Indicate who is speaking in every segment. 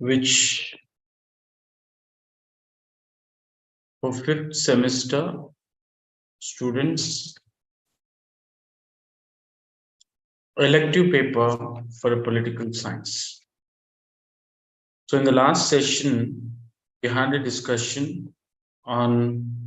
Speaker 1: which for fifth semester students elective paper for a political science. So in the last session, we had a discussion on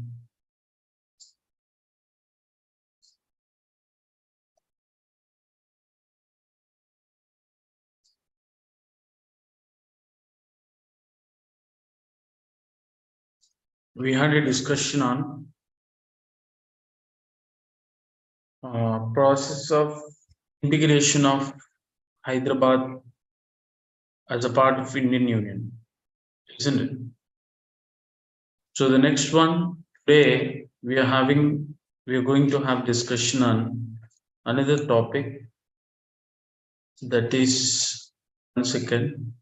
Speaker 1: process of integration of Hyderabad as a part of Indian Union, isn't it? So the next one today we are going to have discussion on another topic, that is, one second.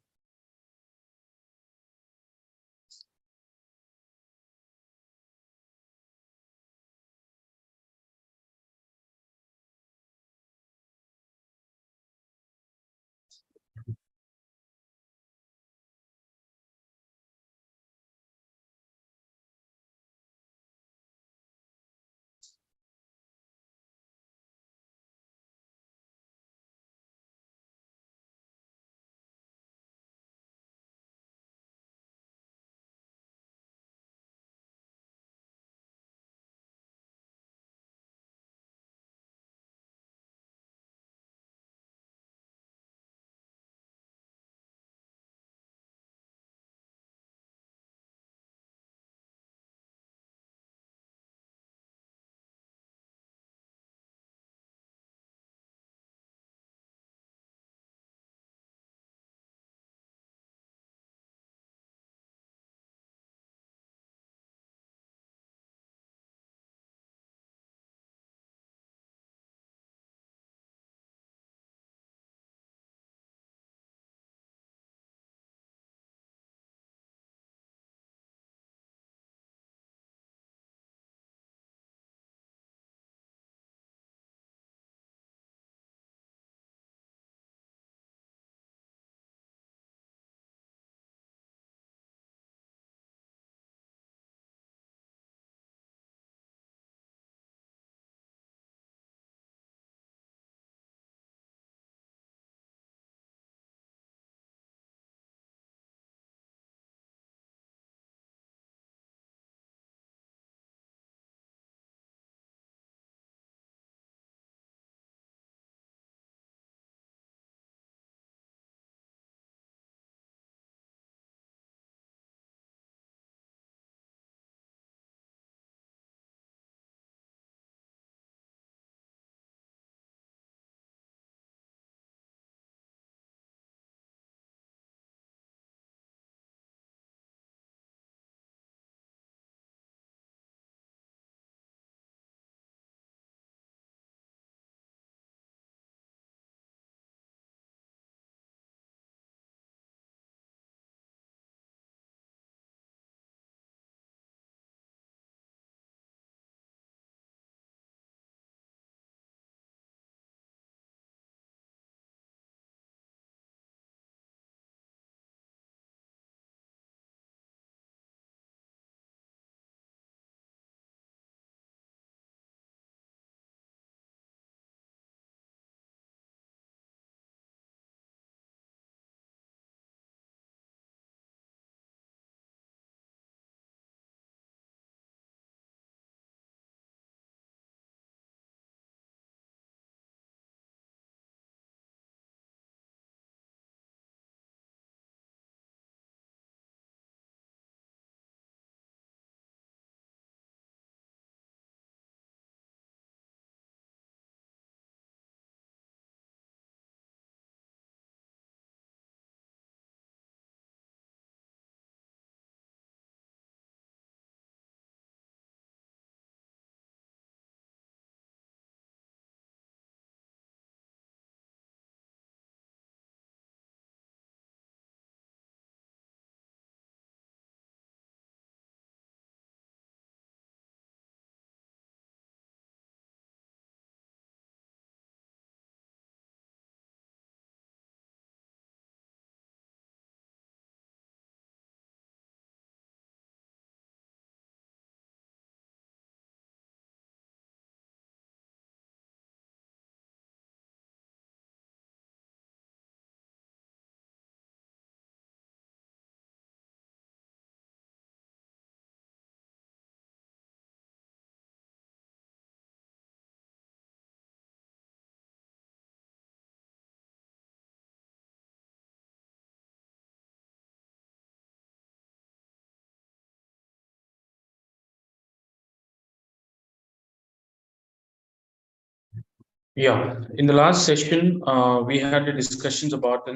Speaker 1: Yeah, in the last session, we had the discussions about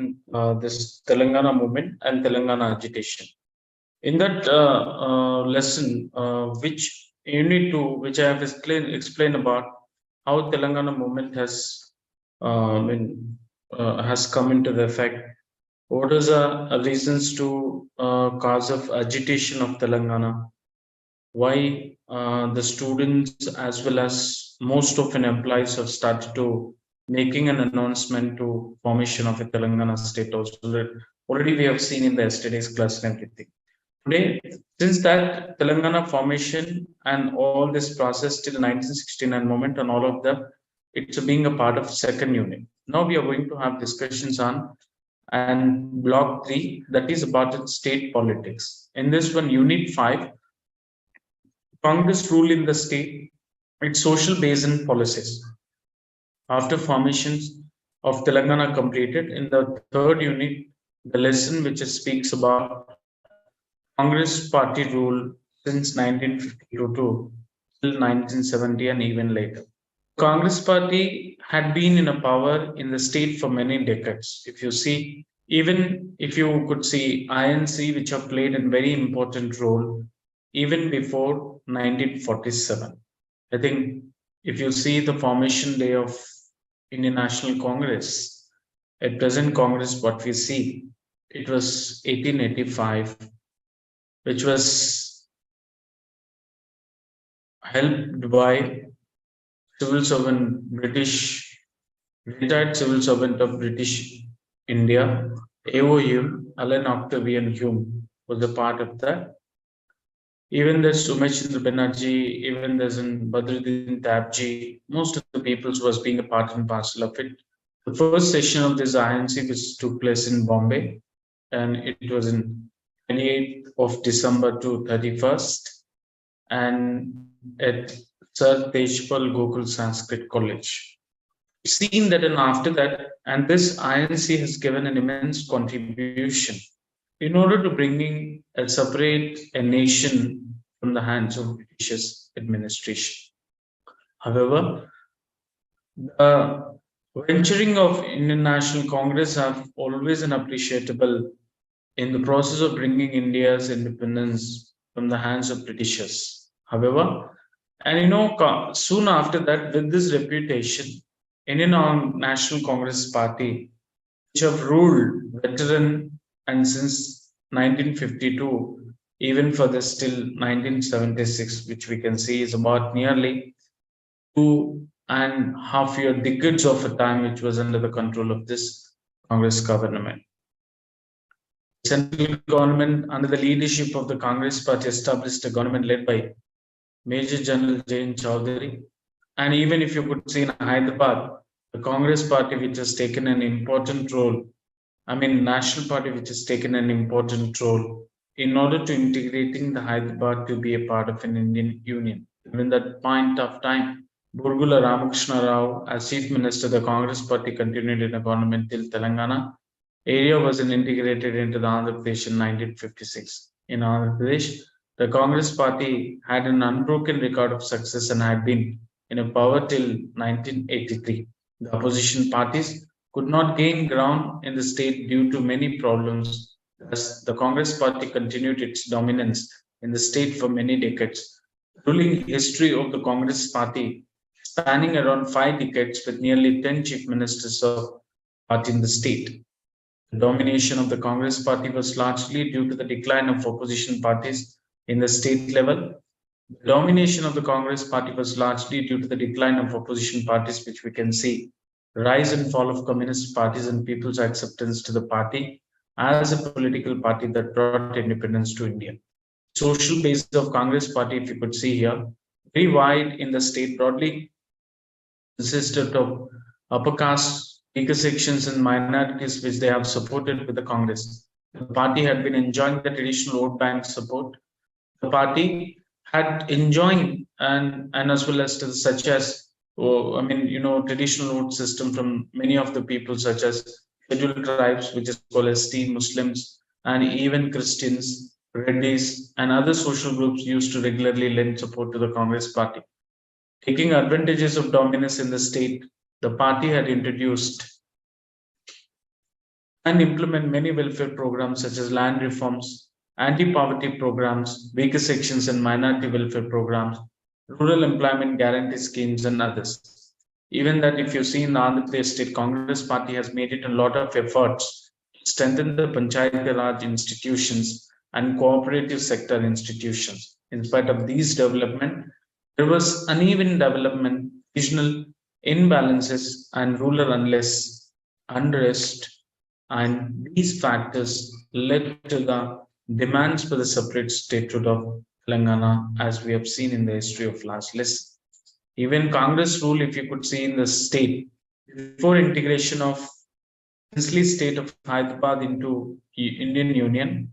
Speaker 1: this Telangana movement and Telangana agitation. In that lesson, which unit two, which I have explained about how Telangana movement has come into the effect. What is the reasons to cause of agitation of Telangana? Why the students as well as most of an employees have started to making an announcement to formation of a Telangana state also that already we have seen in the yesterday's class and everything. Today, since that Telangana formation and all this process till 1969 moment and all of them, it's being a part of second unit. Now we are going to have discussions on and block three that is about its state politics. In this one, unit five, Congress rule in the state, its social base and policies. After formations of Telangana completed, in the third unit, the lesson which speaks about Congress party rule since 1952 to till 1970 and even later. Congress party had been in a power in the state for many decades. If you see, even if you could see INC, which have played a very important role even before 1947. I think if you see the formation day of Indian National Congress, at present Congress, what we see, it was 1885, which was helped by civil servant British retired civil servant of British India, A.O. Hume, Alan Octavian Hume was a part of that. Even there's Sumeshchandra Banerjee, even there's in Badruddin Tabji, most of the peoples was being a part and parcel of it. The first session of this INC which took place in Bombay, and it was in 28th of December to 31st, and at Sir Tejpal Gokul Sanskrit College. Seen that, and after that, and this INC has given an immense contribution in order to bringing a separate a nation from the hands of British administration. However, the venturing of Indian National Congress have always been appreciable in the process of bringing India's independence from the hands of Britishers. However, and soon after that, with this reputation, Indian National Congress Party, which have ruled veteran and since 1952, even for this till 1976, which we can see is about nearly 2.5 year decades of a time, which was under the control of this Congress government. Central government, under the leadership of the Congress Party, established a government led by Major General Jain Chowdhury. And even if you could see in Hyderabad, the Congress Party, which has taken an important role, National Party, which has taken an important role in order to integrating the Hyderabad to be a part of an Indian Union. Even that point of time, Burgula Ramakrishna Rao, as Chief Minister, the Congress Party continued in a government till Telangana area was integrated into the Andhra Pradesh in 1956. In Andhra Pradesh, the Congress Party had an unbroken record of success and had been in a power till 1983. The opposition parties could not gain ground in the state due to many problems. Thus, the Congress Party continued its dominance in the state for many decades. The ruling history of the Congress Party spanning around 5 decades with nearly 10 chief ministers of party in the state. The domination of the Congress Party was largely due to the decline of opposition parties in the state level. The domination of the Congress Party was largely due to the decline of opposition parties, which we can see rise and fall of communist parties and people's acceptance to the party as a political party that brought independence to India. Social base of Congress Party, if you could see here, very wide in the state, broadly consisted of upper caste, weaker sections, and minorities, which they have supported with the Congress. The party had been enjoying the traditional vote bank support. The party had enjoying and as well as to such as traditional vote system from many of the people such as scheduled tribes, which is called as T Muslims, and even Christians, Reddis, and other social groups used to regularly lend support to the Congress party. Taking advantages of dominance in the state, the party had introduced and implement many welfare programs such as land reforms, anti-poverty programs, weaker sections and minority welfare programs, rural employment guarantee schemes, and others. Even that, if you see in the Andhra Pradesh State Congress Party has made it a lot of efforts to strengthen the Panchayat Raj institutions and cooperative sector institutions. In spite of these development, there was uneven development, regional imbalances, and rural unrest, and these factors led to the demands for the separate statehood of Telangana, as we have seen in the history of last list. Even Congress rule, if you could see in the state, before integration of princely state of Hyderabad into Indian Union,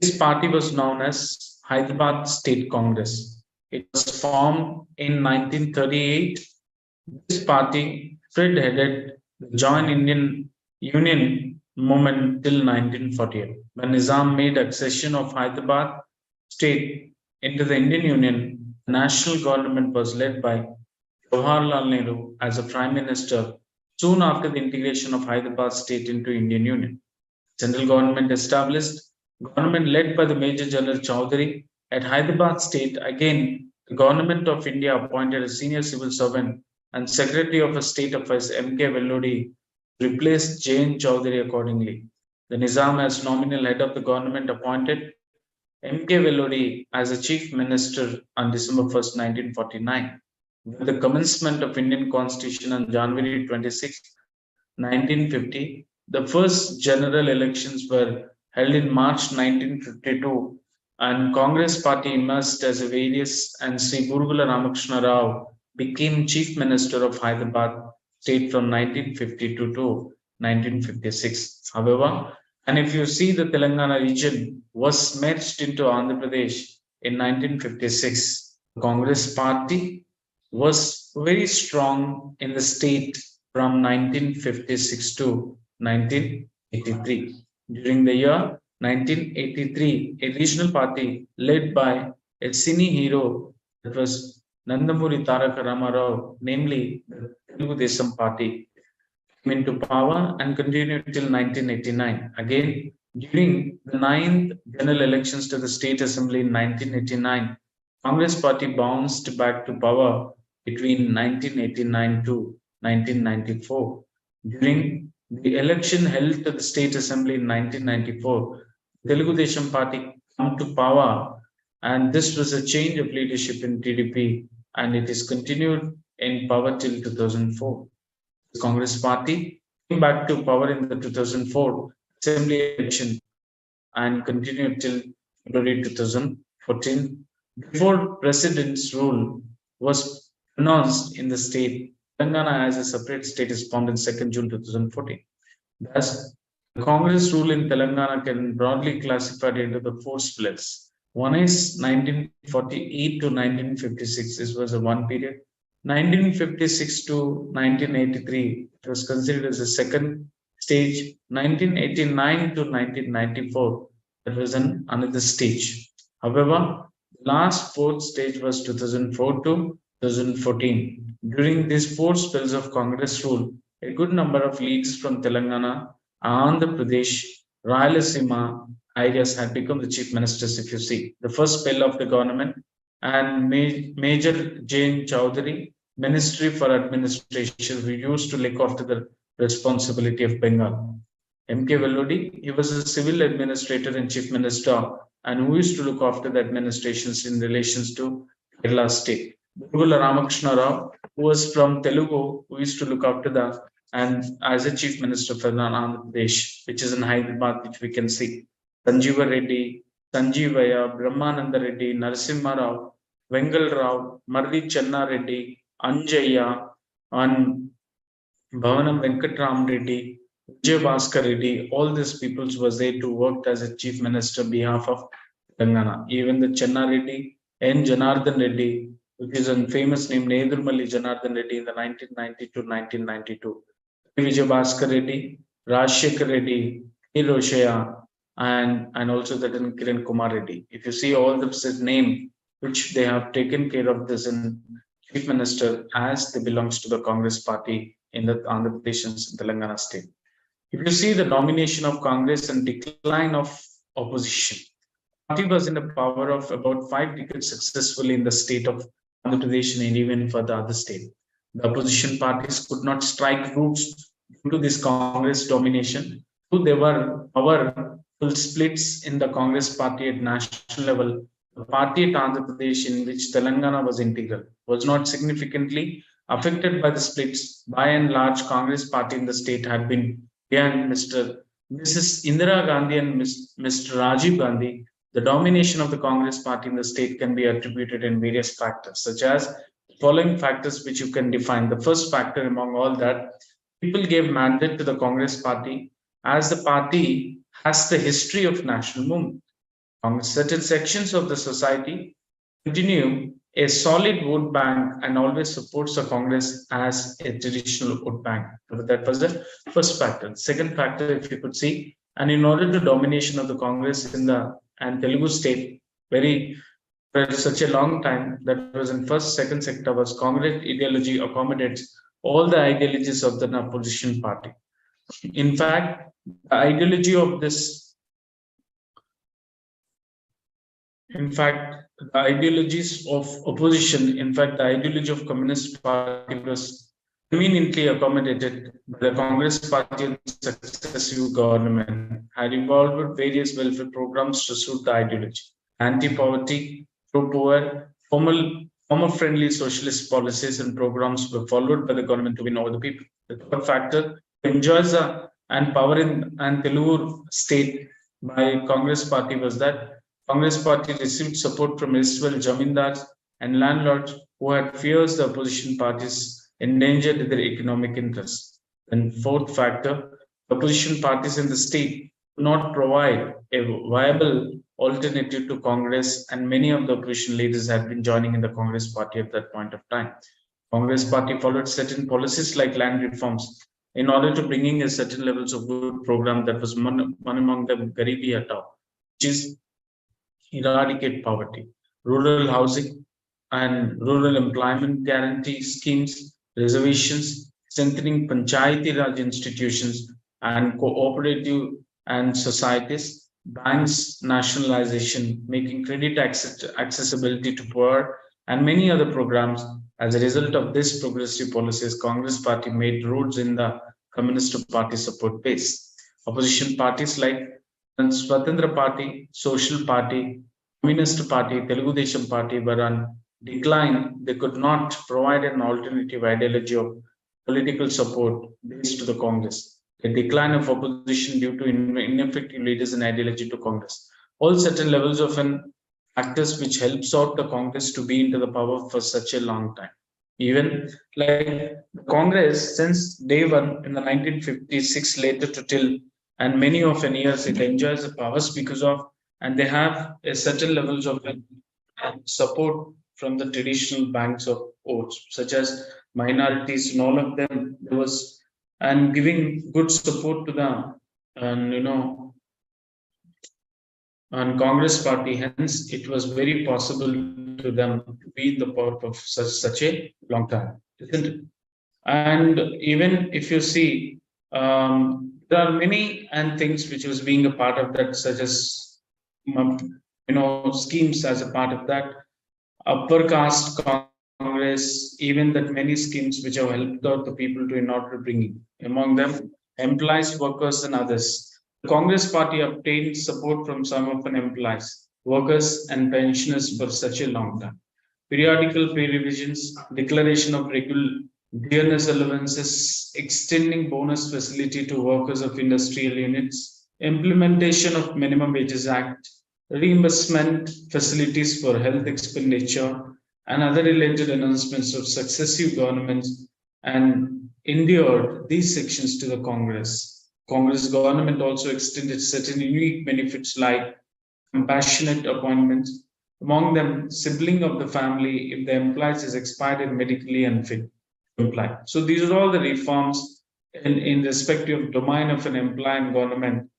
Speaker 1: this party was known as Hyderabad State Congress. It was formed in 1938. This party spearheaded the Joint Indian Union movement till 1948. When Nizam made accession of Hyderabad state into the Indian Union, the national government was led by Jawaharlal Nehru as a prime minister soon after the integration of Hyderabad state into Indian Union. Central government established government led by the Major General Chowdhury at Hyderabad state. Again, the government of India appointed a senior civil servant and Secretary of State Affairs M.K. Velludi replaced J.N. Chowdhury accordingly. The Nizam, as nominal head of the government, appointed M.K. Velludi as a chief minister on December 1st, 1949. With the commencement of Indian Constitution on January 26, 1950, the first general elections were held in March 1952, and Congress party emerged as a various, and Sri Gurugula Ramakrishna Rao became Chief Minister of Hyderabad state from 1952 to 1956. However, and if you see the Telangana region was merged into Andhra Pradesh in 1956, the Congress party was very strong in the state from 1956 to 1983. During the year 1983, a regional party led by a cine hero, that was Nandamuri Taraka Ramarao, namely the Telugu Desam party, came into power and continued till 1989. Again, during the 9th general elections to the State Assembly in 1989, Congress party bounced back to power between 1989 to 1994. During the election held to the State Assembly in 1994, Telugu Desam party come to power, and this was a change of leadership in TDP, and it is continued in power till 2004. The Congress party came back to power in the 2004 Assembly election and continued till February 2014. Before President's rule was announced in the state, Telangana as a separate state is formed in 2nd June 2014. Thus, the Congress rule in Telangana can broadly classified into the four splits. One is 1948 to 1956. This was a one period. 1956 to 1983, it was considered as a second stage. 1989 to 1994, that was another stage. However, the last fourth stage was 2004 to 2014. During these four spells of Congress rule, a good number of leaders from Telangana, Andhra Pradesh, Rayalaseema areas had become the chief ministers. If you see the first spell of the government, and Major J.N. Chowdhury, Ministry for Administration, who used to look after the responsibility of Bengal. M.K. Velludi, he was a civil administrator and chief minister, and who used to look after the administrations in relations to Kerala state. Gurugula Ramakrishna Rao, who was from Telugu, who used to look after the and as a chief minister for Andhra Pradesh, which is in Hyderabad, which we can see. Sanjeeva Reddy, Sanjeevaya, Brahmananda Reddy, Narasimha Rao, Vengal Rao, Marri Channa Reddy, Anjaya, and Bhavanam Venkatram Reddy, Vijay Bhaskar Reddy, all these peoples was there to work as a chief minister on behalf of Telangana. Even the Channa Reddy and Janardhan Reddy, which is a famous name, Nedurmalli Janardhan Reddy in the 1990 to 1992. Vijay Bhaskar Reddy, Rajshekar Reddy, K. Roshaya, and also that in Kiran Kumar Reddy. If you see all the name which they have taken care of this in chief minister as they belongs to the Congress party in the Andhra Pradesh and Telangana state. If you see the domination of Congress and decline of opposition, the party was in the power of about 5 decades successfully in the state of Andhra Pradesh and even for the other state. The opposition parties could not strike roots due to this Congress domination. So there were powerful splits in the Congress party at national level. The party at Andhra Pradesh, in which Telangana was integral, was not significantly affected by the splits. By and large, Congress party in the state had been behind Mrs. Indira Gandhi and Mr. Rajiv Gandhi. The domination of the Congress party in the state can be attributed in various factors, such as the following factors which you can define. The first factor among all that, people gave mandate to the Congress party as the party has the history of national movement. Certain sections of the society continue a solid vote bank and always supports the Congress as a traditional vote bank. That was the first factor. Second factor, if you could see, and in order to domination of the Congress in the and Telugu state, very for such a long time, that was in first, second sector was Congress ideology accommodates all the ideologies of the opposition party. In fact, the ideology of this In fact, the ideologies of opposition, in fact, the ideology of Communist Party was conveniently accommodated by the Congress Party and successive government, had evolved various welfare programs to suit the ideology. Anti-poverty, pro-poor, farmer-friendly socialist policies and programs were followed by the government to win over the people. The third factor enjoys and power in and Telugu state by Congress Party was that Congress party received support from erstwhile jamindars and landlords who had fears the opposition parties endangered their economic interests. And fourth factor, opposition parties in the state do not provide a viable alternative to Congress, and many of the opposition leaders had been joining in the Congress party at that point of time. Congress party followed certain policies like land reforms in order to bringing a certain levels of good program that was one among them Garibi Hatao, which is eradicate poverty, rural housing and rural employment guarantee schemes, reservations, strengthening Panchayati Raj institutions and cooperative and societies, banks nationalization, making credit accessibility to poor, and many other programs. As a result of this progressive policies, Congress party made roads in the Communist Party support base. Opposition parties like Swatantra Party, Social Party, Communist Party, Telugu Desam Party were on decline. They could not provide an alternative ideology of political support based to the Congress. A decline of opposition due to ineffective leaders and ideology to Congress. All certain levels of an factors which helps out the Congress to be into the power for such a long time. Even like Congress since day one in the 1956 later to till and many of an years it enjoys the powers because of and they have a certain levels of support from the traditional banks of votes such as minorities and all of them there was and giving good support to the and and Congress party. Hence, it was very possible to them to be in the power for such a long time, isn't it? And even if you see, there are many and things which was being a part of that, such as schemes as a part of that upper caste Congress, even that many schemes which have helped out the people to in order to bring in. Among them, employees, workers, and others. The Congress party obtained support from some of an employees, workers, and pensioners for such a long time. Periodical pay revisions, declaration of regular dearness allowances, extending bonus facility to workers of industrial units, implementation of Minimum Wages Act, reimbursement facilities for health expenditure, and other related announcements of successive governments and endured these sections to the Congress. Congress government also extended certain unique benefits like compassionate appointments, among them sibling of the family if the employee is expired and medically unfit to employ. So these are all the reforms in respect of domain of an employee and government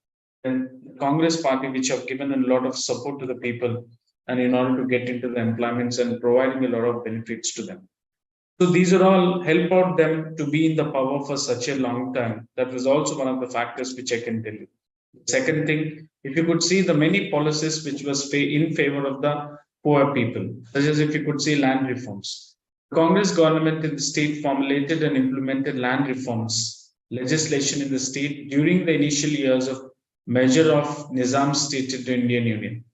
Speaker 1: and the Congress party which have given a lot of support to the people and in order to get into the employments and providing a lot of benefits to them. So these are all help out them to be in the power for such a long time. That was also one of the factors which I can tell you. Second thing, if you could see the many policies which was in favor of the poor people, such as if you could see land reforms. The Congress government in the state formulated and implemented land reforms legislation in the state during the initial years of measure of Nizam state into Indian Union.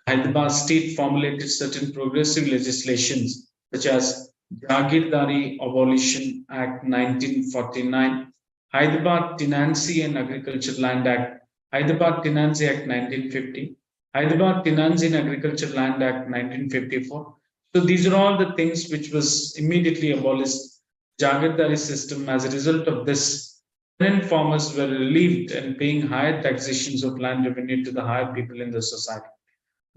Speaker 1: Hyderabad state formulated certain progressive legislations such as Jagirdari Abolition Act 1949, Hyderabad Tenancy and Agriculture Land Act, Hyderabad Tenancy Act 1950, Hyderabad Tenancy and Agriculture Land Act 1954. So these are all the things which was immediately abolished. Jagirdari system. As a result of this, tenant farmers were relieved and paying higher taxations of land revenue to the higher people in the society.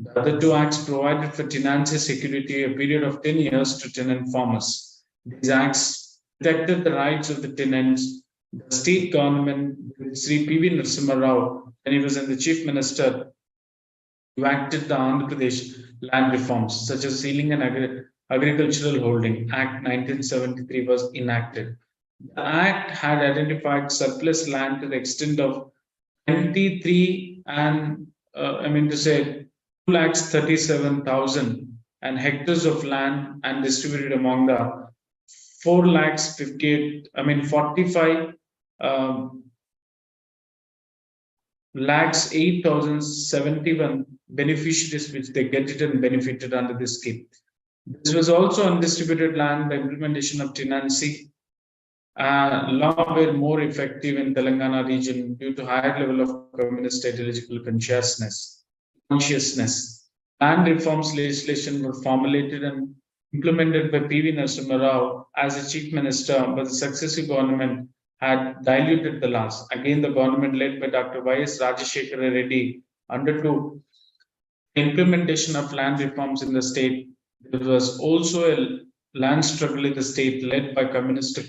Speaker 1: The other two acts provided for tenancy security a period of 10 years to tenant farmers. These acts protected the rights of the tenants. The state government, Sri P.V. Narasimha Rao, when he was in the chief minister, enacted the Andhra Pradesh land reforms, such as Sealing and Agricultural Holding Act 1973 was enacted. The act had identified surplus land to the extent of 23 and I mean to say 2,37,000 and hectares of land and distributed among the 45 lakhs 8,071 beneficiaries which they get it and benefited under this scheme. This was also undistributed land. The implementation of tenancy law were more effective in Telangana region due to higher level of communist ideological consciousness. Land reforms legislation were formulated and implemented by P.V. Narasimha Rao as a chief minister, but the successive government had diluted the laws. Again, the government led by Dr. Y.S. Rajashekara Reddy undertook implementation of land reforms in the state. There was also a land struggle in the state led by Communist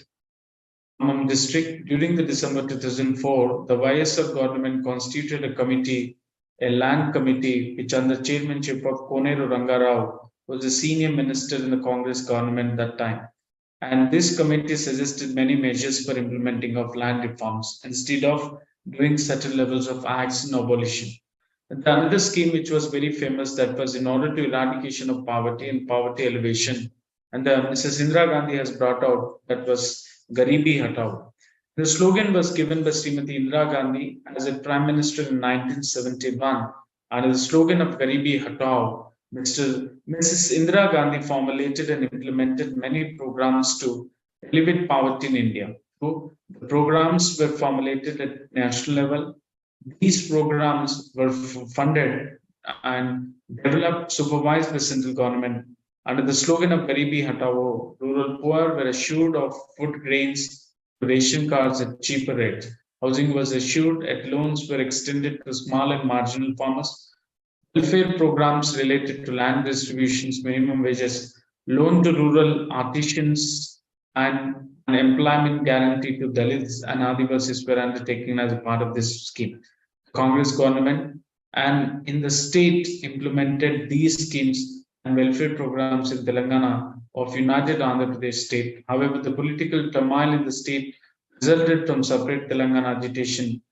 Speaker 1: district. During the December 2004, the YSR government constituted a committee, a land committee, which under chairmanship of Koneru Rangarao was a senior minister in the Congress government that time. And this committee suggested many measures for implementing of land reforms instead of doing certain levels of acts in abolition. And the another scheme which was very famous that was in order to eradication of poverty and poverty elevation, and Mrs. Indira Gandhi has brought out, that was Garibi Hatao. The slogan was given by Srimati Indira Gandhi as a Prime Minister in 1971, and the slogan of Garibi Hatao, Mrs. Indira Gandhi formulated and implemented many programs to alleviate poverty in India. So the programs were formulated at national level. These programs were funded and developed, supervised by central government. Under the slogan of Garibi Hatao, rural poor were assured of food grains, ration cards at cheaper rates. Housing was assured, and loans were extended to small and marginal farmers. Welfare programs related to land distributions, minimum wages, loan to rural artisans, and an employment guarantee to Dalits and Adivasis were undertaken as a part of this scheme. The Congress government and in the state implemented these schemes and welfare programs in Telangana of United Andhra Pradesh state. However, the political turmoil in the state resulted from separate Telangana agitation,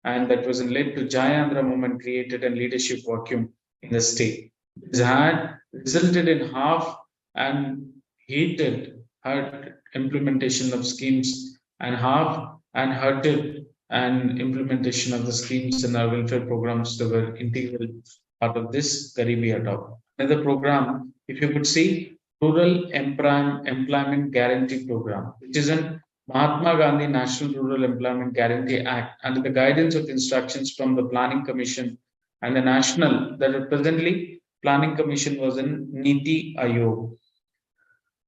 Speaker 1: and that was led to Jayandhra movement created a leadership vacuum in the state. This had resulted in half and heated hurt implementation of schemes and half and hurted and implementation of the schemes and our welfare programs that were integral part of this Garibi Hatao. Another program, if you could see, Rural Employment Guarantee Program, which is an Mahatma Gandhi National Rural Employment Guarantee Act under the guidance of instructions from the Planning Commission and the National, that presently Planning Commission was in Niti Aayog.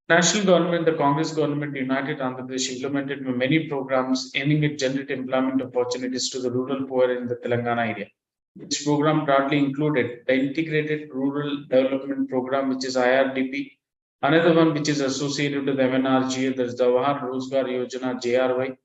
Speaker 1: National government, the Congress government, United Andhra Pradesh implemented many programs aiming at generating employment opportunities to the rural poor in the Telangana area. This program broadly included the Integrated Rural Development Program, which is IRDP. Another one which is associated with MNRGA, that is Jawahar Rozgar Yojana, JRY,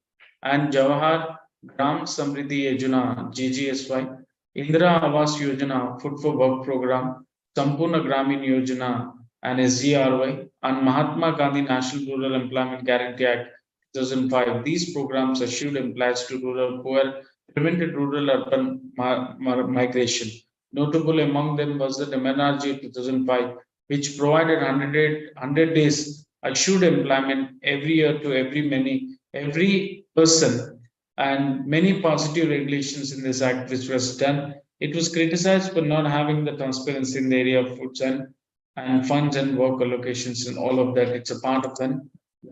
Speaker 1: and Jawahar Gram Samriddhi Yojana, GGSY, Indira Awas Yojana, Food for Work Program, Sampurna Gramin Yojana, and SGRY, and Mahatma Gandhi National Rural Employment Guarantee Act 2005. These programs assured employees to rural poor, prevented rural urban migration. Notable among them was the Emergence 2005, which provided 100 days assured employment every year to every person, and many positive regulations in this act which was done. It was criticized for not having the transparency in the area of foods and funds and work allocations and all of that. It's a part of the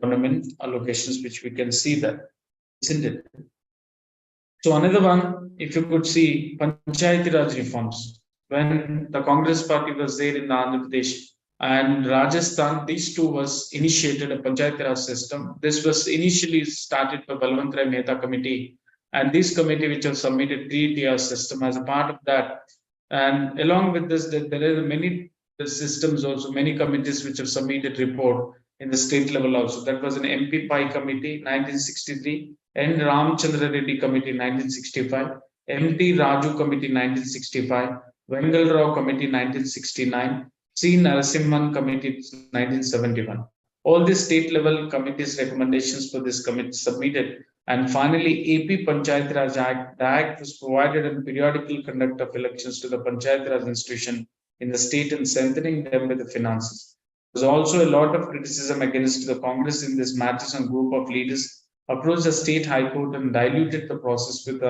Speaker 1: government allocations which we can see that, isn't it? So another one, if you could see Panchayati Raj reforms, when the Congress party was there in Andhra Pradesh and Rajasthan, these two was initiated a Panchayati Raj system. This was initially started by Balwant Rai Mehta committee, and this committee which have submitted 3 tier system as a part of that. And along with this, there are many systems also, many committees which have submitted report in the state level also. That was an MP Pai committee, 1963, N. Ramchandra Reddy Committee 1965, M.T. Raju Committee 1965, Vengal Rao Committee 1969, C. Narasimhan Committee 1971. All the state level committees' recommendations for this committee submitted, and finally AP Panchayat Raj Act. The Act was provided in periodical conduct of elections to the Panchayat Raj institution in the state and strengthening them with the finances. There was also a lot of criticism against the Congress in this matters, and group of leaders approached the state high court and diluted the process with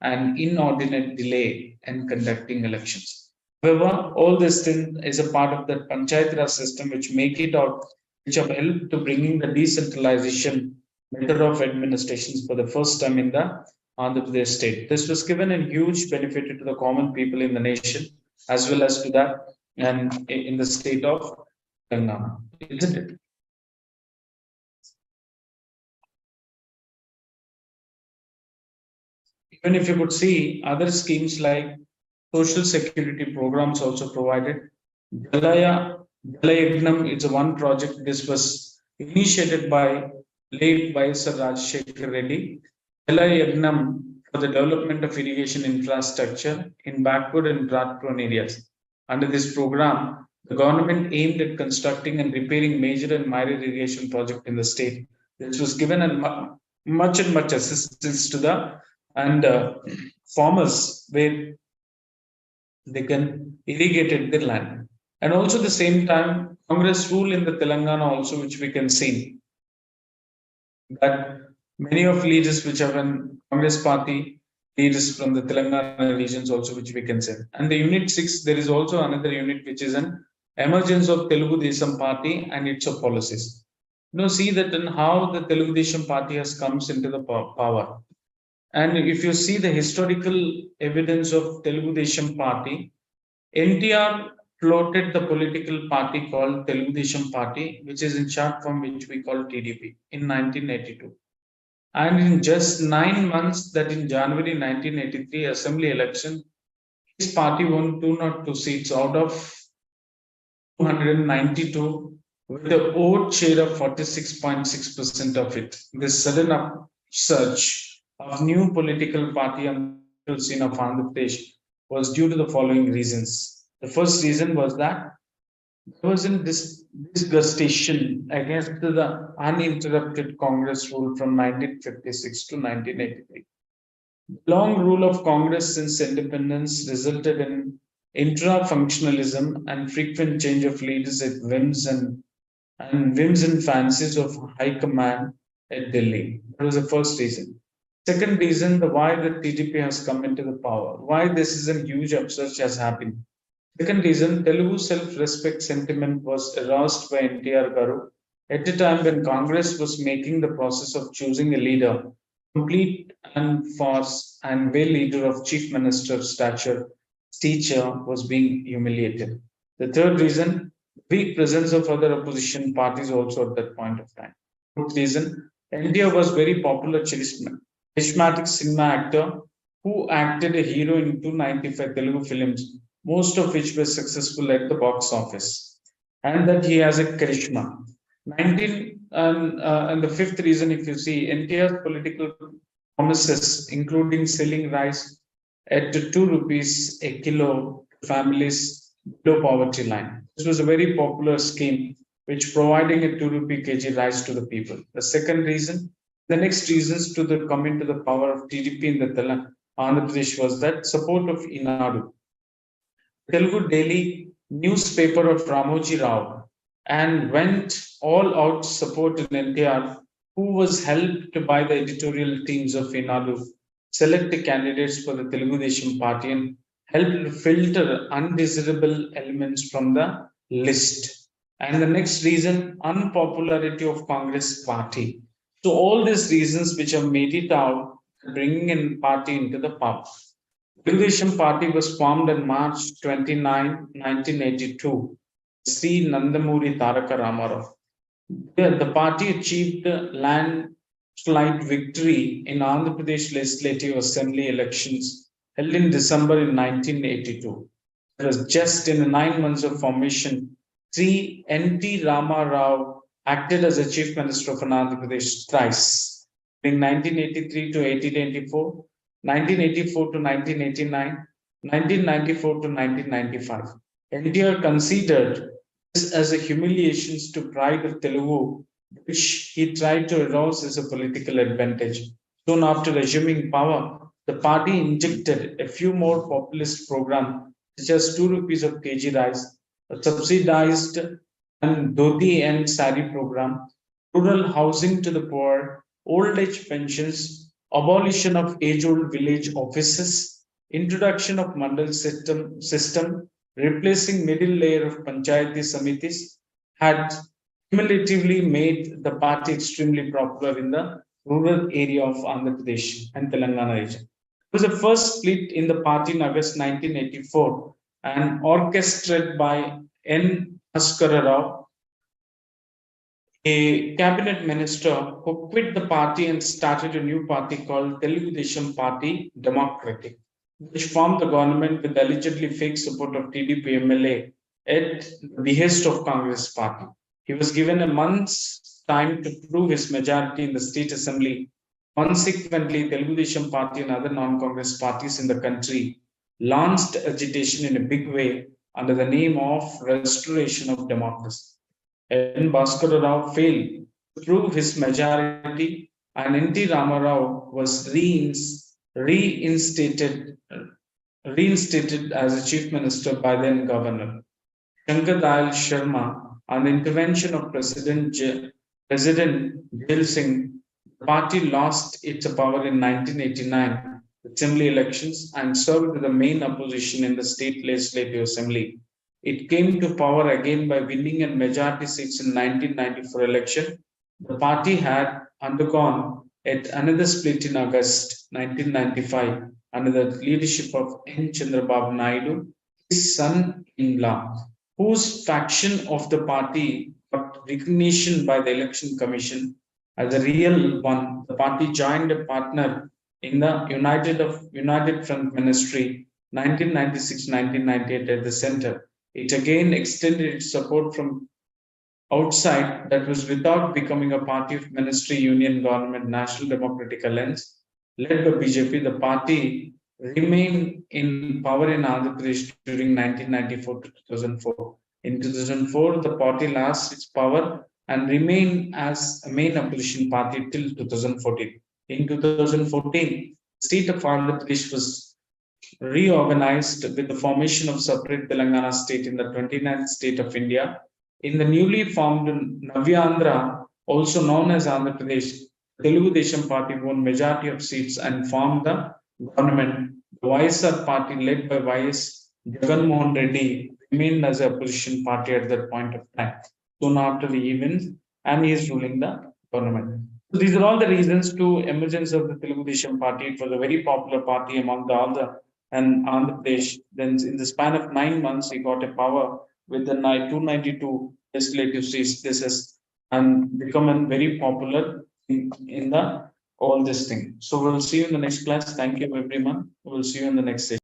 Speaker 1: an inordinate delay in conducting elections. However, all this thing is a part of the Panchayat Raj system which make it out, which have helped to bringing the decentralization method of administrations for the first time in the Andhra Pradesh state. This was given a huge benefit to the common people in the nation as well as to that and in the state of Telangana, isn't it? Even if you could see other schemes like social security programs also provided. Dalayagnam is one project. This was initiated by late Vaisar Rajshekar Reddy. Dalayagnam for the development of irrigation infrastructure in backward and drought-prone areas. Under this program, the government aimed at constructing and repairing major and minor irrigation projects in the state. This was given much assistance to the and farmers where they can irrigate their land. And also the same time, Congress rule in the Telangana also, which we can see that many of leaders which have an Congress party leaders from the Telangana regions also, which we can see. And the unit 6, there is also another unit which is an emergence of Telugu Desam party and its policies. See that in how the Telugu Desam party has comes into the power. And if you see the historical evidence of Telugu Desam party, NTR floated the political party called Telugu Desam Party, which is in short form which we call TDP in 1982. And in just 9 months, that in January 1983 assembly election, his party won 202 seats out of 292 with a vote share of 46.6% of it. This sudden upsurge of new political party on the scene of Andhra Pradesh was due to the following reasons. The first reason was that there was in this disgustation against the uninterrupted Congress rule from 1956 to 1983. Long rule of Congress since independence resulted in intra-functionalism and frequent change of leaders at whims and fancies of high command at Delhi. That was the first reason. Second reason, the why the TDP has come into the power, why this is a huge upsurge has happened. Second reason, Telugu self-respect sentiment was aroused by NTR Garu at a time when Congress was making the process of choosing a leader, complete and farce and well leader of chief minister stature, teacher was being humiliated. The third reason, weak presence of other opposition parties also at that point of time. Fourth reason, NTR was very popular charismatic cinema actor who acted a hero in 295 Telugu films, most of which were successful at the box office, and that he has a charisma. 19 and the fifth reason, if you see, NTR's political promises, including selling rice at 2 rupees a kilo to families below poverty line. This was a very popular scheme which providing a 2 rupee kg rice to the people. The second reason, the next reasons to the come into the power of TDP in the Andhra Pradesh was that support of Inadu, Telugu daily newspaper of Ramoji Rao, and went all out support in NTR, who was helped by the editorial teams of Inadu select the candidates for the Telugu Desam party and helped filter undesirable elements from the list. And the next reason, unpopularity of Congress party. So all these reasons which have made it out, bringing in party into the power. Telugu Party was formed on March 29, 1982. Sri Nandamuri Taraka Ramarao. The party achieved landslide victory in Andhra Pradesh Legislative Assembly elections held in December in 1982. It was just in 9 months of formation. Sri N.T. Ramarao acted as a Chief Minister of Andhra Pradesh thrice, in 1983 to 1884, 1984 to 1989, 1994 to 1995. NTR considered this as a humiliation to pride of Telugu, which he tried to arouse as a political advantage. Soon after assuming power, the party injected a few more populist programs, such as 2 rupees of kg rice, a subsidized and dhoti and sari program, rural housing to the poor, old age pensions, abolition of age-old village offices, introduction of mandal system, replacing middle layer of panchayati samitis, had cumulatively made the party extremely popular in the rural area of Andhra Pradesh and Telangana region. It was the first split in the party in August 1984 and orchestrated by N. Bhaskara Rao, a cabinet minister who quit the party and started a new party called Telugu Desam Party Democratic, which formed the government with allegedly fake support of TDP MLA at the behest of Congress party. He was given a month's time to prove his majority in the state assembly. Consequently, Telugu Desam Party and other non-Congress parties in the country launched agitation in a big way under the name of restoration of democracy. N. Bhaskara Rao failed to prove his majority, and N.T. Ramarao was reinstated as a chief minister by then governor. Shankar Dayal Sharma, on the intervention of President Jail Singh, the party lost its power in 1989 assembly elections and served the main opposition in the state legislative assembly. It came to power again by winning a majority seats in 1994 election. The party had undergone yet another split in August 1995 under the leadership of N. Chandrababu Naidu, his son-in-law, whose faction of the party got recognition by the Election Commission as a real one. The party joined a partner in the United Front Ministry 1996-1998 at the center. It again extended its support from outside, that was without becoming a party of Ministry Union Government National Democratic Alliance led by BJP. The party remained in power in Andhra Pradesh during 1994 to 2004. In 2004, the party lost its power and remained as a main opposition party till 2014. In 2014, the state of Andhra Pradesh was reorganized with the formation of separate Telangana state in the 29th state of India. In the newly formed Navyandhra, also known as Andhra Pradesh, Telugu Desam Party won majority of seats and formed the government. The YSR party led by YS Jagan Mohan Reddy remained as a opposition party at that point of time. Soon after the events, and he is ruling the government. So these are all the reasons to emergence of the Telugu Desam Party. It was a very popular party among all the and Andhra Pradesh. Then in the span of 9 months, he got a power with the 292 legislative seats. This has become a very popular in the all this thing. So we'll see you in the next class. Thank you everyone. We'll see you in the next session.